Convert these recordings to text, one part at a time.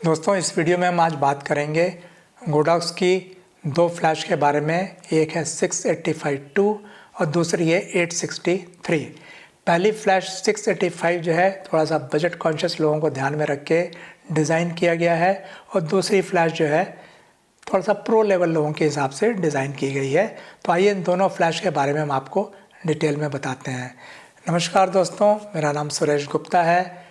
दोस्तों इस वीडियो में हम आज बात करेंगे गोडॉक्स की दो फ्लैश के बारे में। एक है 685-2 और दूसरी है 863। पहली फ्लैश 685 जो है थोड़ा सा बजट कॉन्शियस लोगों को ध्यान में रख के डिज़ाइन किया गया है और दूसरी फ्लैश जो है थोड़ा सा प्रो लेवल लोगों के हिसाब से डिज़ाइन की गई है। तो आइए इन दोनों फ्लैश के बारे में हम आपको डिटेल में बताते हैं। नमस्कार दोस्तों, मेरा नाम सुरेश गुप्ता है।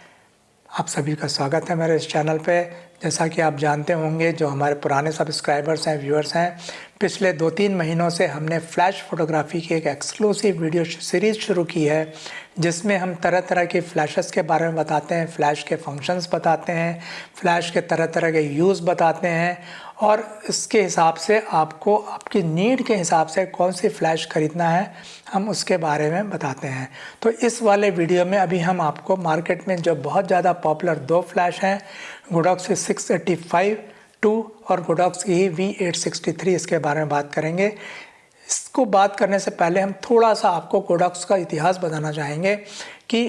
आप सभी का स्वागत है मेरे इस चैनल पे। जैसा कि आप जानते होंगे, जो हमारे पुराने सब्सक्राइबर्स हैं, व्यूअर्स हैं, पिछले 2-3 महीनों से हमने फ्लैश फोटोग्राफी की एक एक्सक्लूसिव वीडियो सीरीज़ शुरू की है, जिसमें हम तरह तरह की फ्लैशेस के बारे में बताते हैं, फ्लैश के फंक्शंस बताते हैं, फ्लैश के तरह तरह के यूज़ बताते हैं और इसके हिसाब से आपको आपकी नीड के हिसाब से कौन सी फ़्लैश ख़रीदना है हम उसके बारे में बताते हैं। तो इस वाले वीडियो में अभी हम आपको मार्केट में जो बहुत ज़्यादा पॉपुलर दो फ्लैश हैं, गोडॉक्स की 685-2 और गोडॉक्स की V863, इसके बारे में बात करेंगे। इसको बात करने से पहले हम थोड़ा सा आपको गोडॉक्स का इतिहास बताना चाहेंगे कि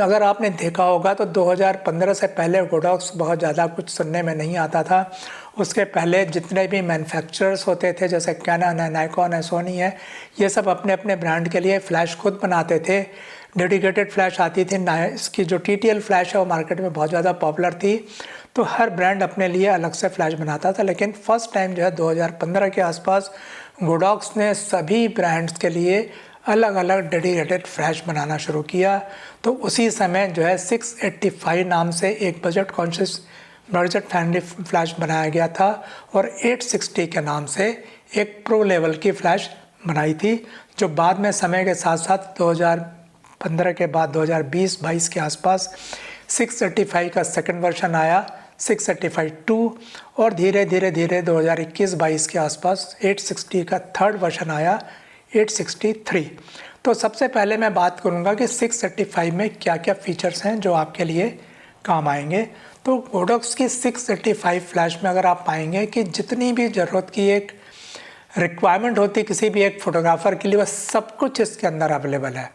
अगर आपने देखा होगा तो 2015 से पहले गोडॉक्स बहुत ज़्यादा कुछ सुनने में नहीं आता था। उसके पहले जितने भी मैन्युफैक्चरर्स होते थे, जैसे कैनन है, नाइकॉन है, सोनी है, ये सब अपने अपने ब्रांड के लिए फ़्लैश खुद बनाते थे। डेडिकेटेड फ्लैश आती थी। इसकी जो TTL फ्लैश है वो मार्केट में बहुत ज़्यादा पॉपुलर थी, तो हर ब्रांड अपने लिए अलग से फ्लैश बनाता था। लेकिन फर्स्ट टाइम जो है 2015 के आसपास गोडॉक्स ने सभी ब्रांड्स के लिए अलग अलग डेडिकेटेड फ्लैश बनाना शुरू किया। तो उसी समय जो है 685 नाम से एक budget conscious budget friendly flash बनाया गया था और 860 के नाम से एक प्रो लेवल की फ्लैश बनाई थी, जो बाद में समय के साथ साथ 2015 के बाद 2020-22 के आसपास 685 का सेकंड वर्जन आया, 685-2, और धीरे धीरे 2021-22 के आसपास 860 का थर्ड वर्जन आया, 863। तो सबसे पहले मैं बात करूंगा कि 685 में क्या क्या फीचर्स हैं जो आपके लिए काम आएंगे। तो गोडॉक्स की 685 फ्लैश में अगर आप पाएंगे कि जितनी भी ज़रूरत की एक रिक्वायरमेंट होती है किसी भी एक फ़ोटोग्राफ़र के लिए, वह सब कुछ इसके अंदर अवेलेबल है।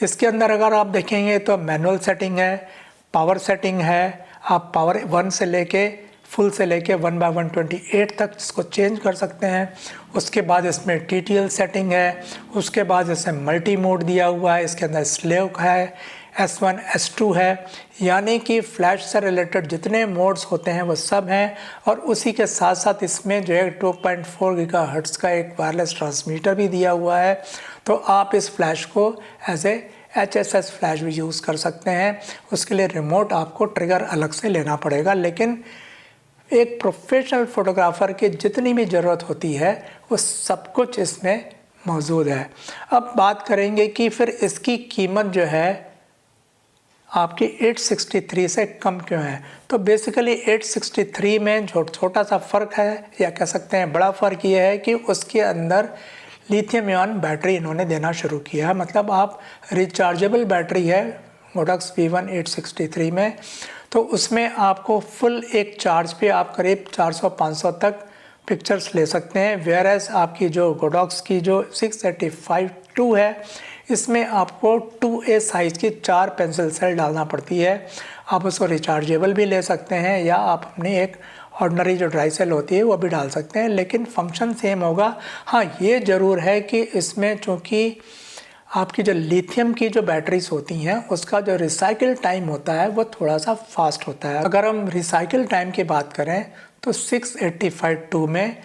इसके अंदर अगर आप देखेंगे तो मैनुअल सेटिंग है, पावर सेटिंग है, आप पावर 1 से लेके फुल से लेके 1/128 तक इसको चेंज कर सकते हैं। उसके बाद इसमें TTL सेटिंग है, उसके बाद इसमें मल्टी मोड दिया हुआ है, इसके अंदर स्लेव है, S1 S2 है, यानी कि फ्लैश से रिलेटेड जितने मोड्स होते हैं वो सब हैं। और उसी के साथ साथ इसमें जो है 2.4 GHz का एक वायरलेस ट्रांसमीटर भी दिया हुआ है। तो आप इस फ्लैश को एज ए HSS फ्लैश भी यूज़ कर सकते हैं। उसके लिए रिमोट आपको ट्रिगर अलग से लेना पड़ेगा, लेकिन एक प्रोफेशनल फ़ोटोग्राफ़र की जितनी भी ज़रूरत होती है वो सब कुछ इसमें मौजूद है। अब बात करेंगे कि फिर इसकी कीमत जो है आपकी 863 से कम क्यों है। तो बेसिकली 863 में छोटा सा फ़र्क है, या कह सकते हैं बड़ा फ़र्क ये है कि उसके अंदर लिथियम आयन बैटरी इन्होंने देना शुरू किया है। मतलब आप रिचार्जेबल बैटरी है गोडॉक्स V1 863 में, तो उसमें आपको फुल एक चार्ज पे आप करीब 400-500 तक पिक्चर्स ले सकते हैं। वेयर एज आपकी जो गोडॉक्स की जो 685-2 है, इसमें आपको 2A साइज़ की 4 पेंसिल सेल डालना पड़ती है। आप उसको रिचार्जेबल भी ले सकते हैं या आप अपनी एक ऑर्डिनरी जो ड्राई सेल होती है वो भी डाल सकते हैं, लेकिन फंक्शन सेम होगा। हाँ, ये ज़रूर है कि इसमें चूँकि आपकी जो लिथियम की जो बैटरीज होती हैं उसका जो रिसाइकिल टाइम होता है वो थोड़ा सा फास्ट होता है। अगर हम रिसाइकिल टाइम की बात करें तो 685-2 में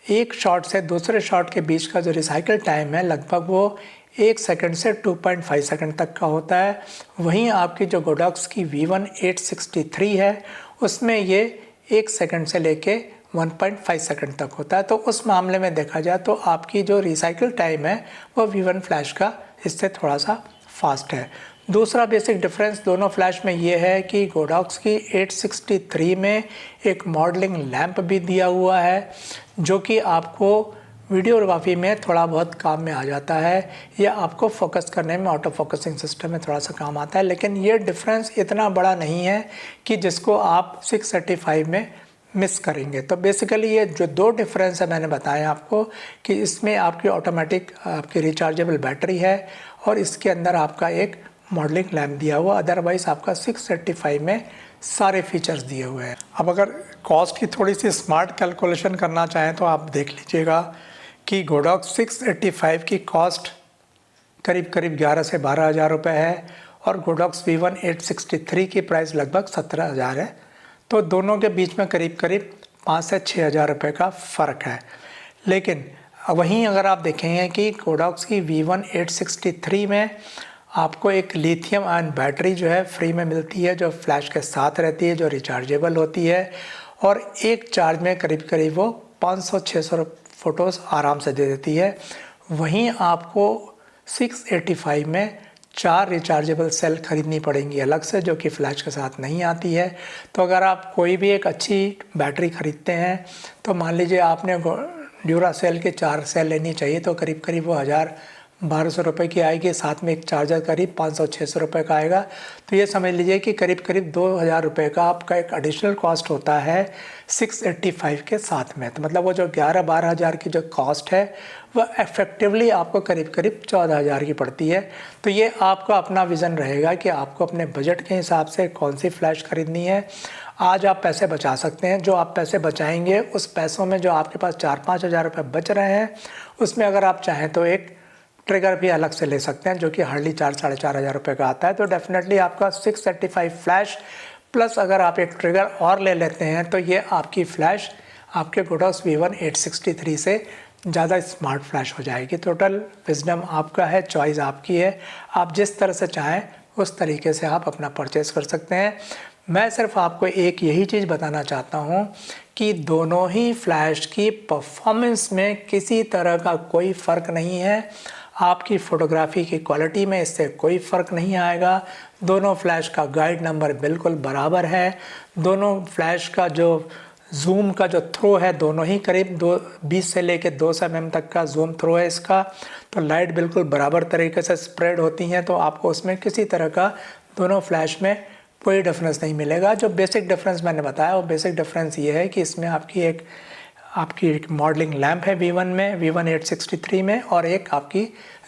एक शॉट से दूसरे शॉट के बीच का जो रिसाइकिल टाइम है लगभग वो 1 सेकंड से 2.5 सेकंड तक का होता है। वहीं आपकी जो गोडॉक्स की V1 863 है उसमें ये 1 सेकंड से लेके 1.5 सेकंड तक होता है। तो उस मामले में देखा जाए तो आपकी जो रिसाइकिल टाइम है वो V1 फ्लैश का इससे थोड़ा सा फास्ट है। दूसरा बेसिक डिफरेंस दोनों फ्लैश में ये है कि गोडॉक्स की 863 में एक मॉडलिंग लैंप भी दिया हुआ है, जो कि आपको वीडियोग्राफी में थोड़ा बहुत काम में आ जाता है, या आपको फोकस करने में ऑटो फोकसिंग सिस्टम में थोड़ा सा काम आता है। लेकिन ये डिफरेंस इतना बड़ा नहीं है कि जिसको आप 685 में मिस करेंगे। तो बेसिकली ये जो दो डिफरेंस है मैंने बताया आपको कि इसमें आपकी ऑटोमेटिक आपकी रिचार्जेबल बैटरी है और इसके अंदर आपका एक मॉडलिंग लैम्प दिया हुआ। अदरवाइज़ आपका 635 में सारे फीचर्स दिए हुए हैं। अब अगर कॉस्ट की थोड़ी सी स्मार्ट कैलकुलेशन करना चाहें तो आप देख लीजिएगा कि गोडॉक्स 685 की कॉस्ट करीब करीब 11 से 12 हज़ार रुपये है और गोडॉक्स V1 863 की प्राइस लगभग 17 हज़ार है। तो दोनों के बीच में करीब करीब 5 से 6 हज़ार रुपये का फ़र्क है। लेकिन वहीं अगर आप देखेंगे कि गोडॉक्स की V1 863 में आपको एक लिथियम आयन बैटरी जो है फ्री में मिलती है, जो फ्लैश के साथ रहती है, जो रिचार्जेबल होती है और एक चार्ज में करीब करीब वो 500-600 फ़ोटोज़ आराम से दे देती है। वहीं आपको 685 में 4 रिचार्जेबल सेल खरीदनी पड़ेंगी अलग से, जो कि फ्लैश के साथ नहीं आती है। तो अगर आप कोई भी एक अच्छी बैटरी ख़रीदते हैं तो मान लीजिए आपने ड्यूरासेल के 4 सेल लेनी चाहिए तो करीब करीब वो 1200 रुपये की आएगी, साथ में एक चार्जर करीब 500-600 रुपये का आएगा। तो ये समझ लीजिए कि करीब करीब 2000 रुपये का आपका एक एडिशनल कॉस्ट होता है 685 के साथ में। तो मतलब वो जो 11-12 हज़ार की जो कॉस्ट है वह इफेक्टिवली आपको करीब करीब 14 हज़ार की पड़ती है। तो ये आपका अपना विज़न रहेगा कि आपको अपने बजट के हिसाब से कौन सी फ़्लैश ख़रीदनी है। आज आप पैसे बचा सकते हैं, जो आप पैसे बचाएंगे उस पैसों में जो आपके पास 4-5 हज़ार रुपये बच रहे हैं उसमें अगर आप चाहें तो एक ट्रिगर भी अलग से ले सकते हैं, जो कि हार्डली 4-4.5 हज़ार रुपये का आता है। तो डेफिनेटली आपका 635 फ्लैश प्लस अगर आप एक ट्रिगर और ले लेते हैं तो ये आपकी फ़्लैश आपके गोडॉक्स V1 863 से ज़्यादा स्मार्ट फ्लैश हो जाएगी। टोटल विजडम आपका है, चॉइस आपकी है, आप जिस तरह से चाहें उस तरीके से आप अपना परचेज़ कर सकते हैं। मैं सिर्फ आपको एक यही चीज़ बताना चाहता हूँ कि दोनों ही फ्लैश की परफॉर्मेंस में किसी तरह का कोई फ़र्क नहीं है। आपकी फ़ोटोग्राफी की क्वालिटी में इससे कोई फ़र्क नहीं आएगा। दोनों फ्लैश का गाइड नंबर बिल्कुल बराबर है। दोनों फ्लैश का जो जूम का जो थ्रो है दोनों ही करीब 20 से लेकर 200 mm तक का जूम थ्रो है इसका। तो लाइट बिल्कुल बराबर तरीके से स्प्रेड होती हैं, तो आपको उसमें किसी तरह का दोनों फ्लैश में कोई डिफरेंस नहीं मिलेगा। जो बेसिक डिफरेंस मैंने बताया वो बेसिक डिफरेंस ये है कि इसमें आपकी एक मॉडलिंग लैंप है V1 में, V1 863 में, और एक आपकी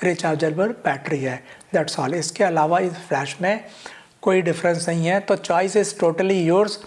रिचार्जेबल बैटरी है। That's all. इसके अलावा इस फ्लैश में कोई डिफरेंस नहीं है। तो चॉइस इज़ टोटली योर्स।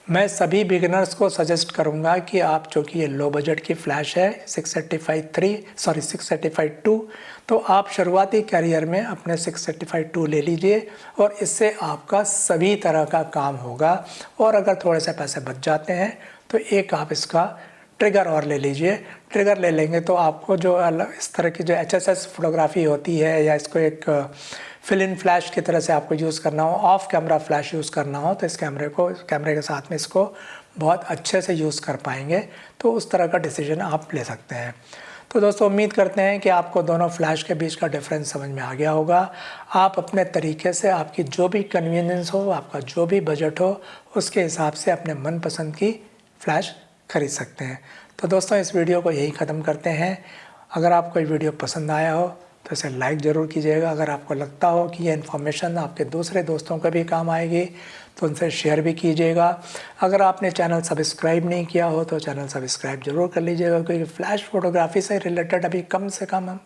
मैं सभी बिगिनर्स को सजेस्ट करूंगा कि आप, चूँकि ये लो बजट की फ़्लैश है 685-2, तो आप शुरुआती कैरियर में अपने 685-2 ले लीजिए और इससे आपका सभी तरह का काम होगा। और अगर थोड़े से पैसे बच जाते हैं तो एक आप इसका ट्रिगर और ले लीजिए। ट्रिगर ले लेंगे तो आपको जो इस तरह की जो HSS फोटोग्राफी होती है या इसको एक फिल इन फ्लैश की तरह से आपको यूज़ करना हो, ऑफ कैमरा फ्लैश यूज़ करना हो, तो इस कैमरे के साथ में इसको बहुत अच्छे से यूज़ कर पाएंगे। तो उस तरह का डिसीजन आप ले सकते हैं। तो दोस्तों उम्मीद करते हैं कि आपको दोनों फ्लैश के बीच का डिफरेंस समझ में आ गया होगा। आप अपने तरीके से, आपकी जो भी कन्वीनियंस हो, आपका जो भी बजट हो, उसके हिसाब से अपने मनपसंद की फ़्लैश खरीद सकते हैं। तो दोस्तों इस वीडियो को यही ख़त्म करते हैं। अगर आपको ये वीडियो पसंद आया हो तो इसे लाइक ज़रूर कीजिएगा। अगर आपको लगता हो कि ये इन्फॉर्मेशन आपके दूसरे दोस्तों को भी काम आएगी तो उनसे शेयर भी कीजिएगा। अगर आपने चैनल सब्सक्राइब नहीं किया हो तो चैनल सब्सक्राइब ज़रूर कर लीजिएगा, क्योंकि फ़्लैश फ़ोटोग्राफी से रिलेटेड अभी कम से कम हम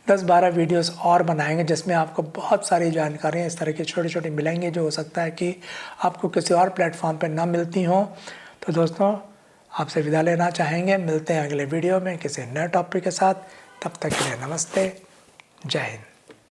10-12 वीडियोस और बनाएंगे, जिसमें आपको बहुत सारी जानकारियाँ इस तरह की छोटी छोटी मिलेंगी जो हो सकता है कि आपको किसी और प्लेटफॉर्म पर ना मिलती हों। तो दोस्तों आपसे विदा लेना चाहेंगे। मिलते हैं अगले वीडियो में किसी नए टॉपिक के साथ। तब तक के लिए नमस्ते, जय हिंद।